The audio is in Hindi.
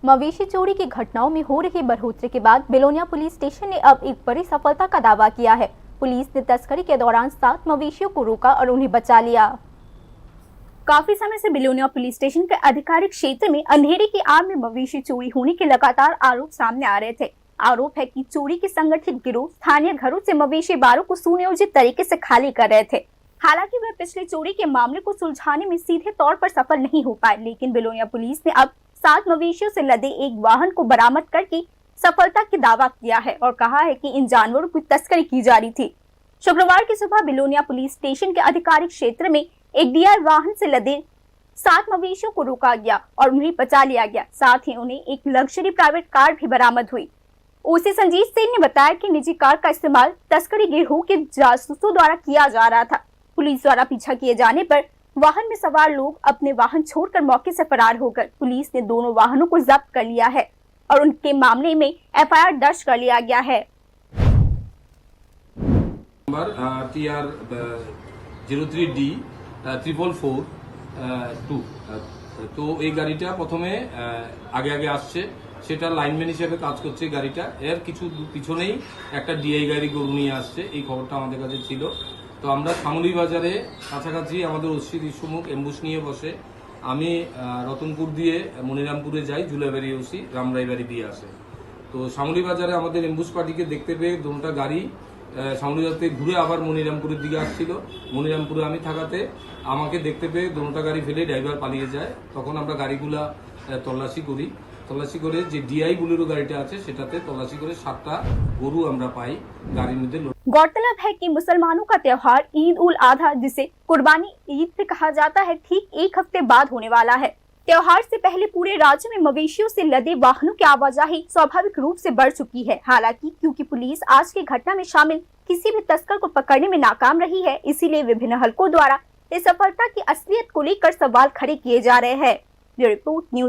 मवेशी चोरी की घटनाओं में हो रही बढ़ोतरी के बाद बिलोनिया पुलिस स्टेशन ने अब एक बड़ी सफलता का दावा किया है। पुलिस ने तस्करी के दौरान 7 मवेशियों को रोका और उन्हें बचा लिया। काफी समय से बिलोनिया पुलिस स्टेशन के आधिकारिक क्षेत्र में अंधेरे की आड़ में मवेशी चोरी होने के लगातार आरोप सामने आ रहे थे। आरोप है कि चोरी के संगठित गिरोह स्थानीय घरों से मवेशी बारों को सुनियोजित तरीके से खाली कर रहे थे। हालांकि वह पिछले चोरी के मामले को सुलझाने में सीधे तौर पर सफल नहीं हो पाए, लेकिन बिलोनिया पुलिस ने अब 7 मवेशियों से लदे एक वाहन को बरामद करके सफलता की दावा किया है और कहा है कि इन जानवरों की तस्करी की जा रही थी। शुक्रवार की सुबह बिलोनिया पुलिस स्टेशन के आधिकारिक क्षेत्र में एक डीआर वाहन से लदे 7 मवेशियों को रोका गया और उन्हें बचा लिया गया। साथ ही उन्हें एक लग्जरी प्राइवेट कार भी बरामद हुई। ओसी संजीत सिंह ने बताया कि निजी कार का इस्तेमाल तस्करी गिरोह के जासूसों द्वारा किया जा रहा था। पुलिस द्वारा पीछा किए जाने पर वाहन में सवार लोग अपने वाहन छोड़कर मौके से फरार हो गए। पुलिस ने दोनों वाहनों को जब्त कर लिया है और उनके मामले में एफआईआर दर्ज कर लिया गया है। नंबर TR 03D 444 তো এই গাড়িটা প্রথমে আগে আগে আসছে, সেটা লাইনম্যান হিসেবে কাজ করছে গাড়িটা। এর কিছু পিছনেই একটা ডিআই গাড়ি গরু নিয়ে আসছে, এই খবরটা আমাদের কাছে ছিল। তো আমরা শামুলি বাজারে কাছাকাছি আমাদের ওসি দৃশ্যমুখ এম্বুশ নিয়ে বসে, আমি রতনপুর দিয়ে মনিরামপুরে যাই, জুলাইবাড়ি ওসি রামরাইবাড়ি দিয়ে আসে। তো শামুলি বাজারে আমাদের এম্বুশ পার্টিকে দেখতে পেয়ে দুটো গাড়ি শামুলি বাজার ঘুরে আবার মনিরামপুরের দিকে আসছিল। মনিরামপুরে আমি থাকাতে আমাকে দেখতে পেয়ে দুটো গাড়ি ফেলে ড্রাইভার পালিয়ে যায়। তখন আমরা গাড়িগুলা তল্লাশি করি। তল্লাশি করে যে ডিআই বুলেরো গাড়িটা আছে সেটাতে তল্লাশি করে 7টা গরু আমরা পাই গাড়ির মধ্যে। गौरतलब है कि मुसलमानों का त्योहार ईद उल अजहा, जिसे कुर्बानी ईद भी कहा जाता है, ठीक एक हफ्ते बाद होने वाला है। त्योहार से पहले पूरे राज्य में मवेशियों से लदे वाहनों की आवाजाही स्वाभाविक रूप से बढ़ चुकी है। हालांकि क्योंकि पुलिस आज की घटना में शामिल किसी भी तस्कर को पकड़ने में नाकाम रही है, इसीलिए विभिन्न हलकों द्वारा इस सफलता की असलियत को लेकर सवाल खड़े किए जा रहे हैं। Report news.